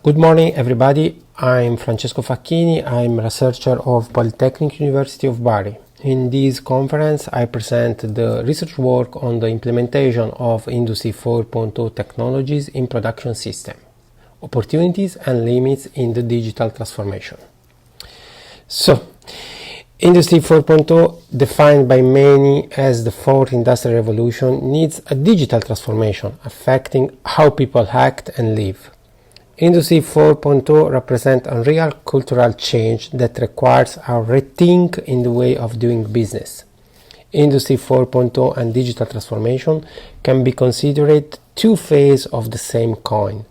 Good morning, everybody. I'm Francesco Facchini. I'm a researcher of Polytechnic University of Bari. In this conference, I present the research work on the implementation of Industry 4.0 technologies in production system, opportunities and limits in the digital transformation. So, Industry 4.0, defined by many as the fourth industrial revolution, needs a digital transformation affecting how people act and live. Industry 4.0 represents a real cultural change that requires a rethink in the way of doing business. Industry 4.0 and digital transformation can be considered two faces of the same coin,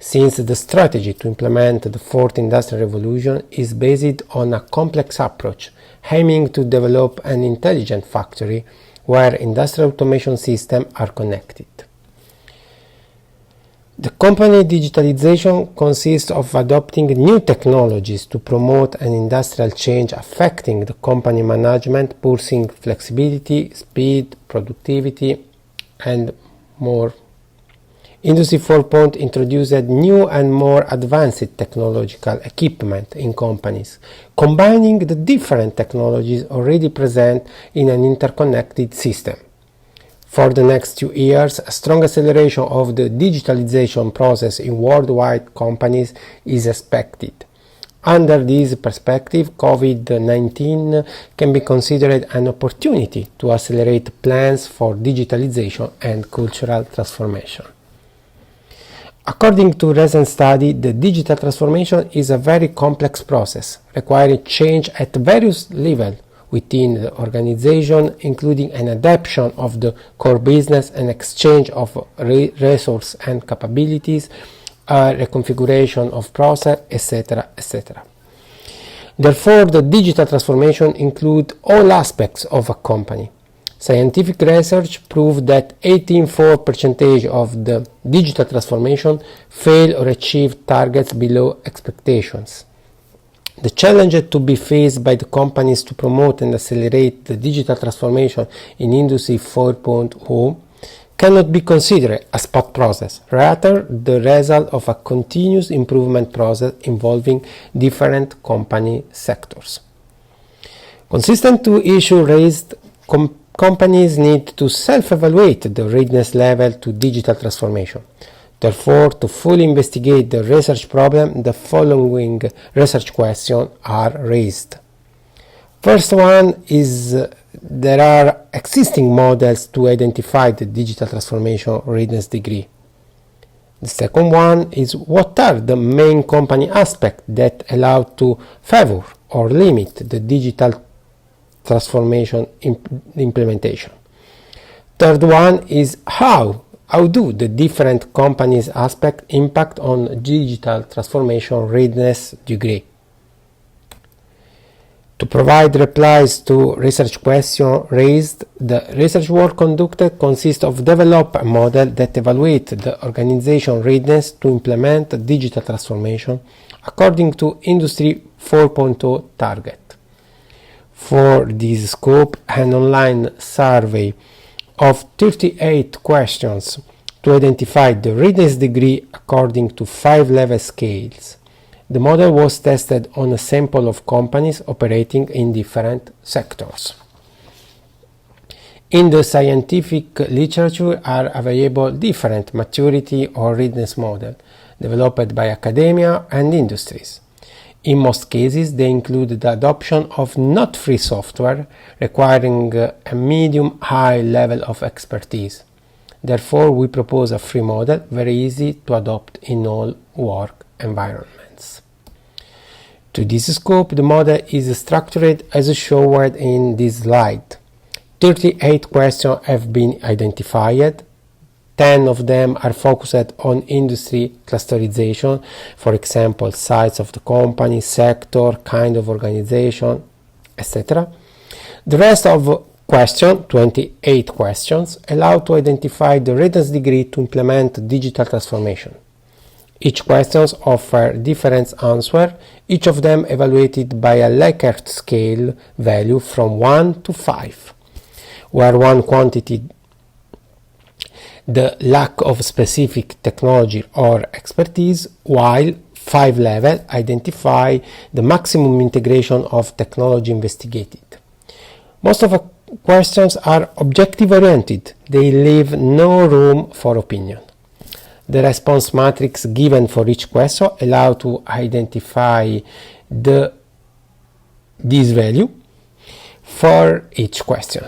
since the strategy to implement the fourth industrial revolution is based on a complex approach, aiming to develop an intelligent factory where industrial automation systems are connected. The company digitalization consists of adopting new technologies to promote an industrial change affecting the company management, pursuing flexibility, speed, productivity, and more. Industry 4.0 introduced new and more advanced technological equipment in companies, combining the different technologies already present in an interconnected system. For the next 2 years, a strong acceleration of the digitalization process in worldwide companies is expected. Under this perspective, COVID-19 can be considered an opportunity to accelerate plans for digitalization and cultural transformation. According to a recent study, the digital transformation is a very complex process, requiring change at various levels within the organization, including an adaptation of the core business, an exchange of resources and capabilities, a reconfiguration of process, etc., etc. Therefore, the digital transformation includes all aspects of a company. Scientific research proved that 84% of the digital transformation fail or achieve targets below expectations. The challenge to be faced by the companies to promote and accelerate the digital transformation in Industry 4.0 cannot be considered a spot process, rather the result of a continuous improvement process involving different company sectors. Consistent to issue raised, companies need to self-evaluate the readiness level to digital transformation. Therefore, to fully investigate the research problem, the following research questions are raised. First one is, there are existing models to identify the digital transformation readiness degree. The second one is, what are the main company aspects that allow to favor or limit the digital transformation implementation? Third one is, how do the different companies' aspects impact on digital transformation readiness degree? To provide replies to research questions raised, the research work conducted consists of develop a model that evaluates the organization readiness to implement digital transformation according to Industry 4.0 target. For this scope, an online survey of 38 questions to identify the readiness degree according to 5-level scales. The model was tested on a sample of companies operating in different sectors. In the scientific literature are available different maturity or readiness models developed by academia and industries. In most cases, they include the adoption of not free software requiring a medium-high level of expertise. Therefore, we propose a free model, very easy to adopt in all work environments. To this scope, the model is structured as shown in this slide. 38 questions have been identified. 10 of them are focused on industry clusterization, for example, size of the company, sector, kind of organization, etc. The rest of questions, 28 questions, allow to identify the readiness degree to implement digital transformation. Each question offers different answers, each of them evaluated by a Likert scale value from 1 to 5, where 1 quantity the lack of specific technology or expertise, while 5 level identify the maximum integration of technology investigated. Most of the questions are objective oriented. They leave no room for opinion. The response matrix given for each question allows to identify this value for each question.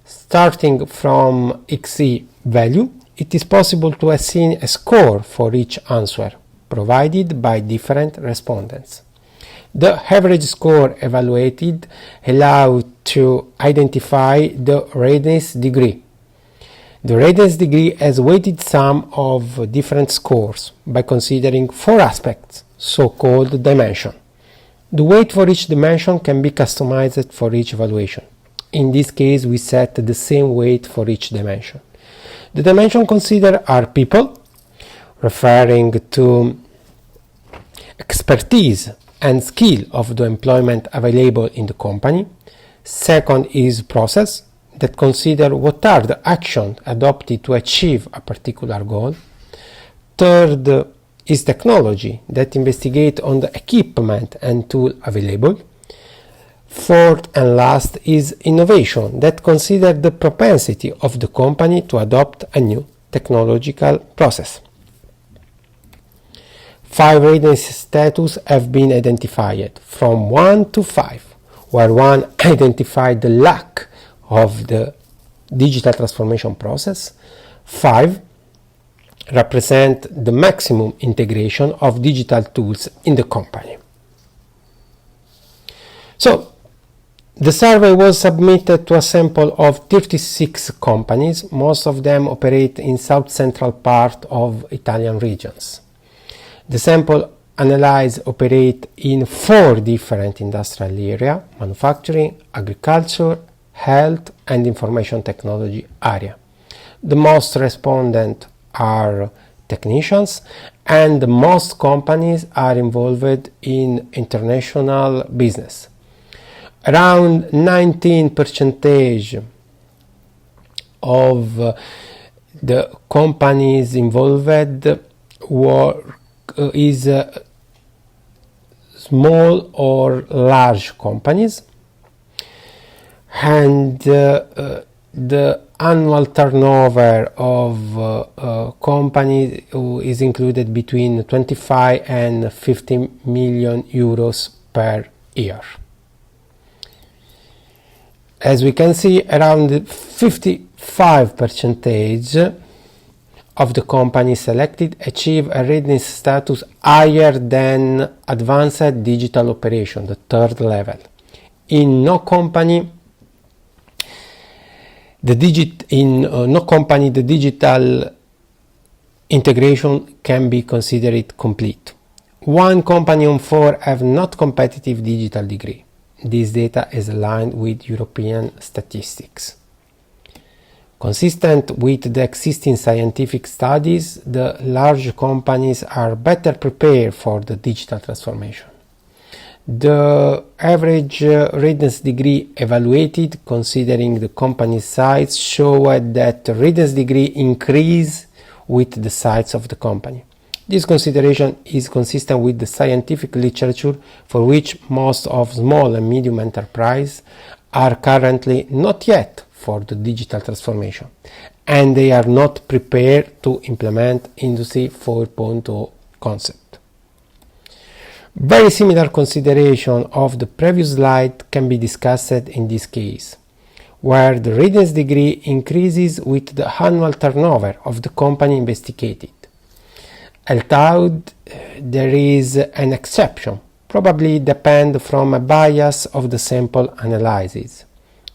Starting from XE value, it is possible to assign a score for each answer provided by different respondents. The average score evaluated allows to identify the readiness degree. The readiness degree has a weighted sum of different scores by considering 4 aspects, so-called dimension. The weight for each dimension can be customized for each evaluation. In this case, we set the same weight for each dimension. The dimensions considered are people, referring to expertise and skill of the employment available in the company. Second is process, that consider what are the actions adopted to achieve a particular goal. Third is technology, that investigate on the equipment and tool available. Fourth and last is innovation, that consider the propensity of the company to adopt a new technological process. 5 readiness status have been identified, from 1 to 5, where 1 identified the lack of the digital transformation process. 5 represent the maximum integration of digital tools in the company. So, the survey was submitted to a sample of 36 companies. Most of them operate in south-central part of Italian regions. The sample analyzed operate in 4 different industrial areas: manufacturing, agriculture, health and information technology area. The most respondents are technicians, and most companies are involved in international business. Around 19% of the companies involved is small or large companies, and the annual turnover of companies is included between 25 and 50 million euros per year. As we can see, around 55% of the companies selected achieve a readiness status higher than advanced digital operation, the 3rd level. In no company, the digital integration can be considered complete. 1 company on 4 have not competitive digital degree. This data is aligned with European statistics. Consistent with the existing scientific studies, the large companies are better prepared for the digital transformation. The average readiness degree evaluated, considering the company's size, showed that the readiness degree increased with the size of the company. This consideration is consistent with the scientific literature, for which most of small and medium enterprises are currently not yet for the digital transformation, and they are not prepared to implement Industry 4.0 concept. Very similar consideration of the previous slide can be discussed in this case, where the readiness degree increases with the annual turnover of the company investigated. Although there is an exception, probably depend from a bias of the sample analysis.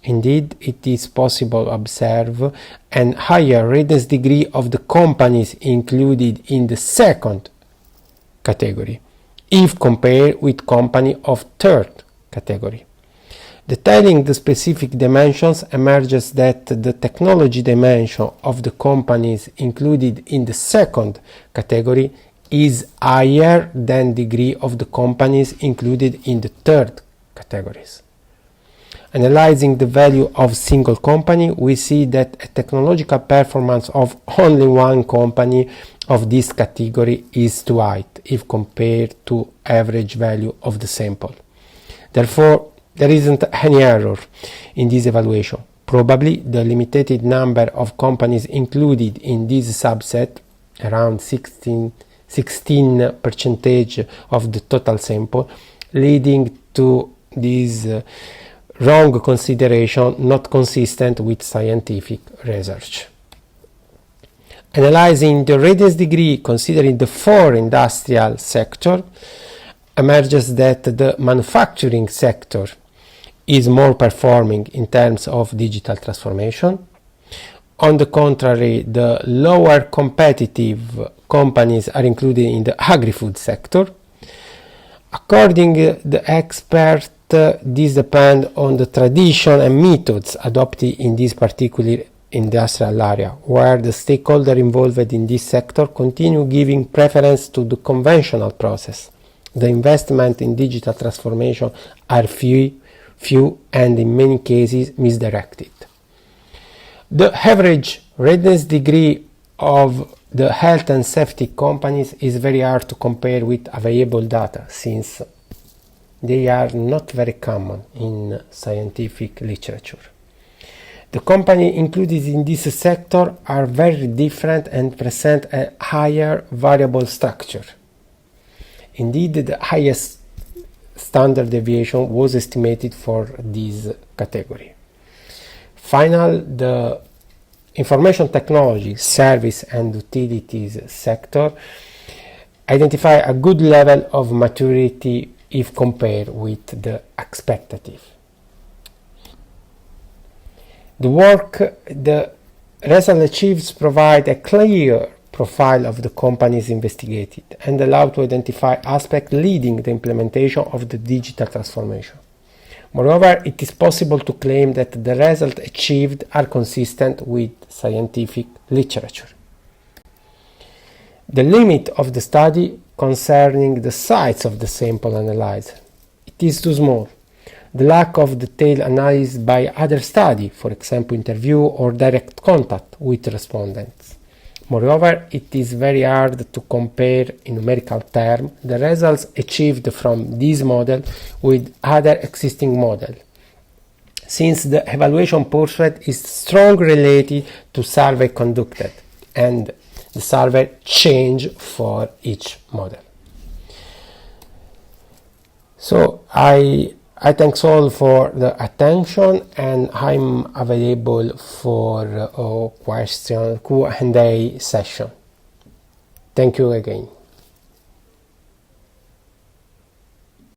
Indeed, it is possible to observe a higher readiness degree of the companies included in the 2nd category, if compared with companies of 3rd category. Detailing the specific dimensions emerges that the technology dimension of the companies included in the 2nd category is higher than degree of the companies included in the 3rd categories. Analyzing the value of single company, we see that a technological performance of only one company of this category is too high if compared to average value of the sample. Therefore, there isn't any error in this evaluation. Probably the limited number of companies included in this subset, around 16% of the total sample, leading to this wrong consideration not consistent with scientific research. Analyzing the readiness degree considering the four industrial sector, emerges that the manufacturing sector is more performing in terms of digital transformation. On the contrary, the lower competitive companies are included in the agri-food sector. According to the expert, this depends on the tradition and methods adopted in this particular industrial area, where the stakeholders involved in this sector continue giving preference to the conventional process. The investment in digital transformation are few and in many cases misdirected. The average readiness degree of the health and safety companies is very hard to compare with available data, since they are not very common in scientific literature. The companies included in this sector are very different and present a higher variable structure. Indeed, the highest standard deviation was estimated for this category. Finally, the information technology, service and utilities sector identify a good level of maturity if compared with the expectative. The work the result achieves provide a clear profile of the companies investigated and allow to identify aspects leading the implementation of the digital transformation. Moreover, it is possible to claim that the results achieved are consistent with scientific literature. The limit of the study concerning the size of the sample analyzed. It is too small. The lack of detailed analysis by other studies, for example interview or direct contact with respondents. Moreover, it is very hard to compare in numerical terms the results achieved from this model with other existing models, since the evaluation pursuit is strongly related to survey conducted and the survey change for each model. So I thanks all for the attention, and I'm available for a question Q&A session. Thank you again.